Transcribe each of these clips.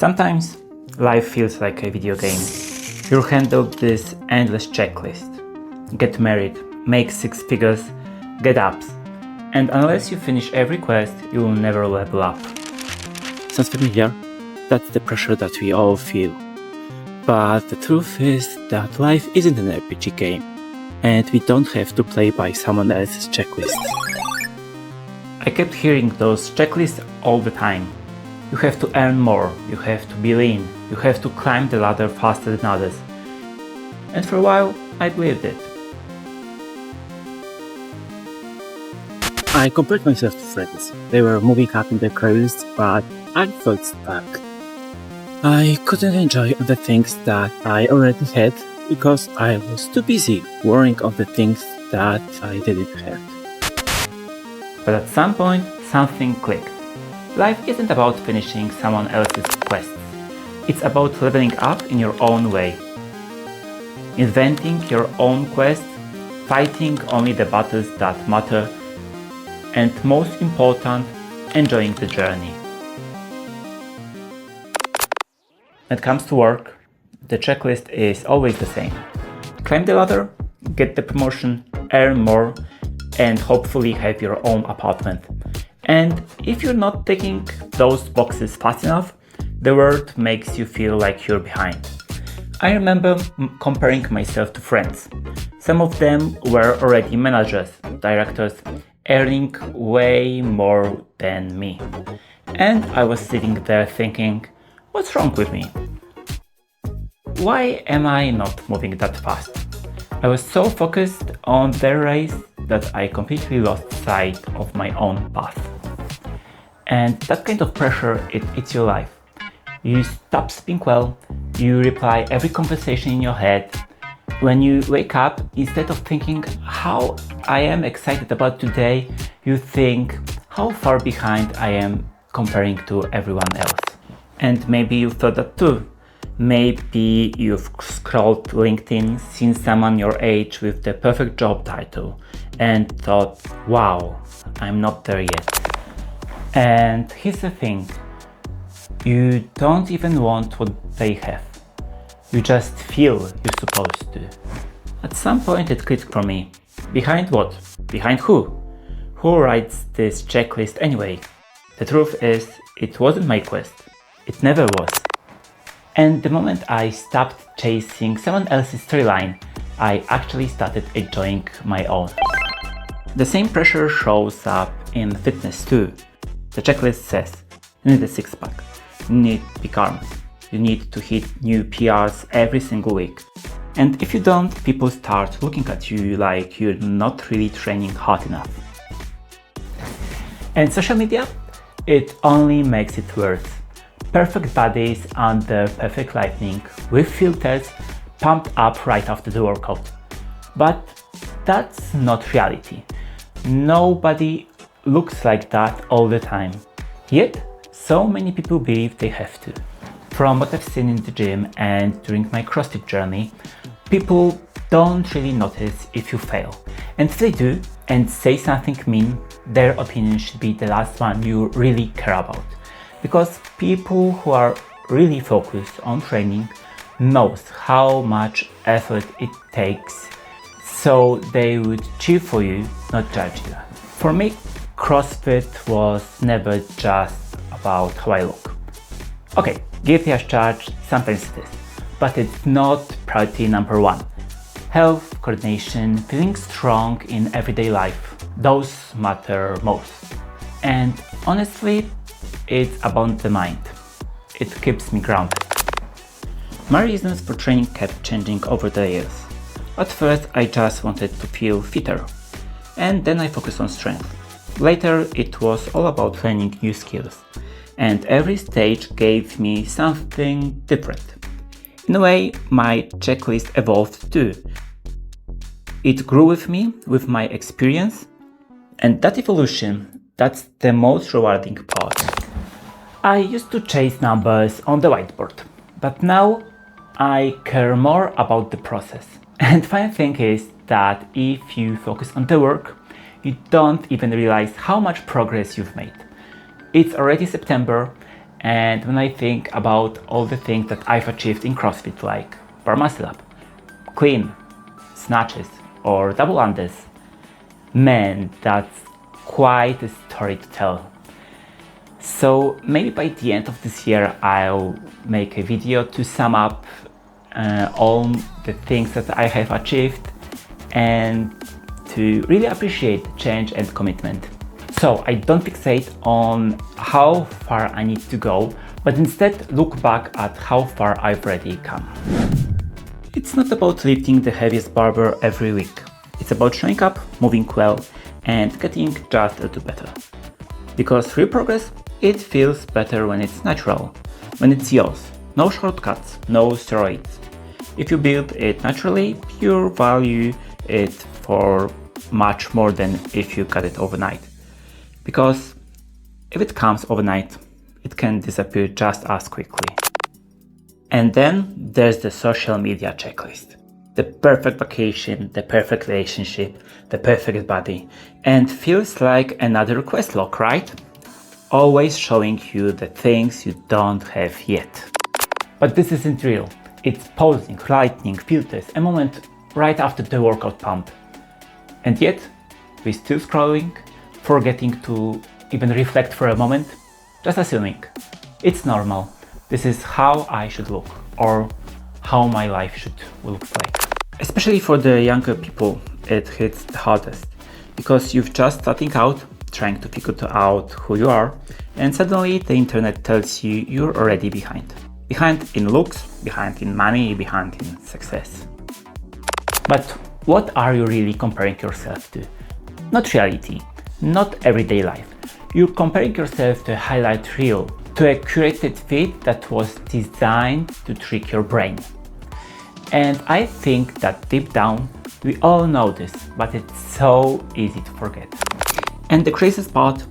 Sometimes life feels like a video game. You're handed this endless checklist. Get married, make 6 figures, get abs. And unless you finish every quest, you will never level up. Sounds familiar? That's the pressure that we all feel. But the truth is that life isn't an RPG game, and we don't have to play by someone else's checklist. I kept hearing those checklists all the time. You have to earn more, you have to be lean, you have to climb the ladder faster than others. And for a while, I believed it. I compared myself to friends. They were moving up in their careers, but I felt stuck. I couldn't enjoy the things that I already had because I was too busy worrying of the things that I didn't have. But at some point, something clicked. Life isn't about finishing someone else's quests. It's about leveling up in your own way. Inventing your own quests, fighting only the battles that matter, and most important, enjoying the journey. When it comes to work, the checklist is always the same. Climb the ladder, get the promotion, earn more, and hopefully have your own apartment. And if you're not ticking those boxes fast enough, the world makes you feel like you're behind. I remember comparing myself to friends. Some of them were already managers, directors, earning way more than me. And I was sitting there thinking, what's wrong with me? Why am I not moving that fast? I was so focused on their race that I completely lost sight of my own path. And that kind of pressure, it eats your life. You stop sleeping well, you reply every conversation in your head. When you wake up, instead of thinking how I am excited about today, you think how far behind I am comparing to everyone else. And maybe you thought that too. Maybe you've scrolled LinkedIn, seen someone your age with the perfect job title and thought, wow, I'm not there yet. And here's the thing, you don't even want what they have. You just feel you're supposed to. At some point it clicked for me. Behind what? Behind who? Who writes this checklist anyway? The truth is, it wasn't my quest. It never was. And the moment I stopped chasing someone else's storyline, I actually started enjoying my own. The same pressure shows up in fitness too. The checklist says, you need a six-pack, you need big arms, you need to hit new PRs every single week. And if you don't, people start looking at you like you're not really training hard enough. And social media? It only makes it worse. Perfect bodies under perfect lighting with filters pumped up right after the workout. But that's not reality. Nobody looks like that all the time. Yet, so many people believe they have to. From what I've seen in the gym and during my CrossFit journey, people don't really notice if you fail. And if they do and say something mean, their opinion should be the last one you really care about. Because people who are really focused on training knows how much effort it takes, so they would cheer for you, not judge you. For me, CrossFit was never just about how I look. Okay, guilty as charged, sometimes it is, but it's not priority number one. Health, coordination, feeling strong in everyday life, those matter most. And honestly, it's about the mind. It keeps me grounded. My reasons for training kept changing over the years. At first, I just wanted to feel fitter, and then I focused on strength. Later, it was all about learning new skills, and every stage gave me something different. In a way, my checklist evolved too. It grew with me, with my experience, and that evolution, that's the most rewarding part. I used to chase numbers on the whiteboard, but now I care more about the process. And funny thing is that if you focus on the work, you don't even realize how much progress you've made. It's already September And when I think about all the things that I've achieved in CrossFit, like bar muscle up, clean, snatches, or double unders, man, that's quite a story to tell. So maybe by the end of this year I'll make a video to sum up all the things that I have achieved and to really appreciate change and commitment. So I don't fixate on how far I need to go, but instead look back at how far I've already come. It's not about lifting the heaviest barbell every week. It's about showing up, moving well, and getting just a little better. Because real progress, it feels better when it's natural, when it's yours. No shortcuts, no steroids. If you build it naturally, you value it for much more than if you got it overnight. Because if it comes overnight, it can disappear just as quickly. And then there's the social media checklist. The perfect vacation, the perfect relationship, the perfect body, and feels like another quest log, right? Always showing you the things you don't have yet. But this isn't real. It's posing, lightning, filters, a moment right after the workout pump. And yet, we're still scrolling, forgetting to even reflect for a moment, just assuming it's normal. This is how I should look, or how my life should look like. Especially for the younger people, it hits the hardest, because you've just starting out, trying to figure out who you are, and suddenly the internet tells you you're already behind. Behind in looks, behind in money, behind in success. But what are you really comparing yourself to? Not reality, not everyday life. You're comparing yourself to a highlight reel, to a curated feed that was designed to trick your brain. And I think that deep down, we all know this, but it's so easy to forget. And the craziest part,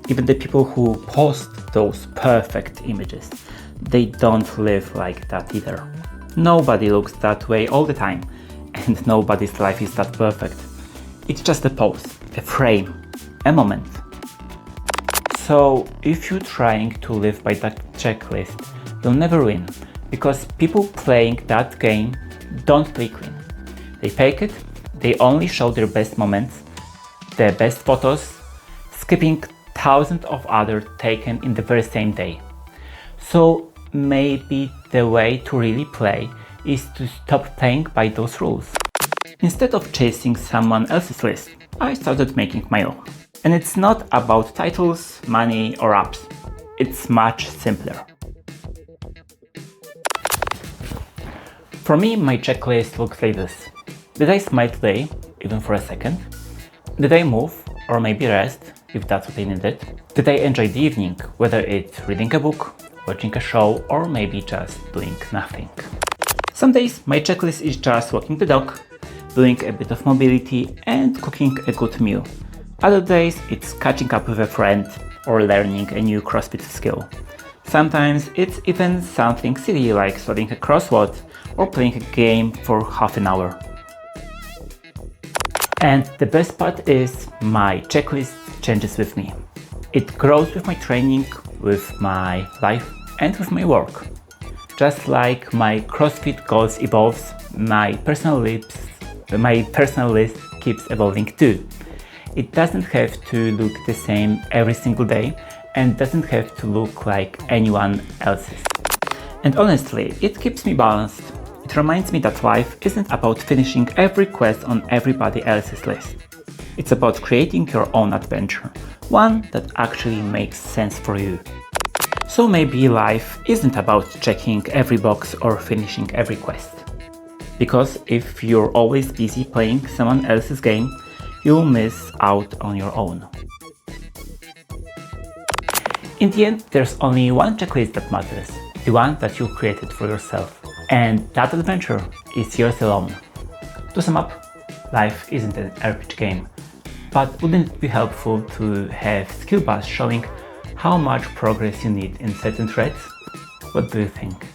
even the people who post those perfect images, they don't live like that either. Nobody looks that way all the time, and nobody's life is that perfect. It's just a pose, a frame, a moment. So if you're trying to live by that checklist, you'll never win, because people playing that game don't play clean. They fake it, they only show their best moments, their best photos, skipping thousands of others taken in the very same day. So maybe the way to really play is to stop playing by those rules. Instead of chasing someone else's list, I started making my own. And it's not about titles, money or apps. It's much simpler. For me, my checklist looks like this. Did I smile today, even for a second? Did I move, or maybe rest, if that's what I needed? Did I enjoy the evening, whether it's reading a book, watching a show, or maybe just doing nothing? Some days my checklist is just walking the dog, doing a bit of mobility, and cooking a good meal. Other days it's catching up with a friend or learning a new CrossFit skill. Sometimes it's even something silly like solving a crossword or playing a game for half an hour. And the best part is my checklist changes with me. It grows with my training, with my life, and with my work. Just like my CrossFit goals evolves, my personal list keeps evolving too. It doesn't have to look the same every single day and doesn't have to look like anyone else's. And honestly, it keeps me balanced. It reminds me that life isn't about finishing every quest on everybody else's list. It's about creating your own adventure, one that actually makes sense for you. So maybe life isn't about checking every box or finishing every quest. Because if you're always busy playing someone else's game, you'll miss out on your own. In the end, there's only one checklist that matters, the one that you created for yourself. And that adventure is yours alone. To sum up, life isn't an RPG game, but wouldn't it be helpful to have skill bars showing how much progress you need in certain threads? What do you think?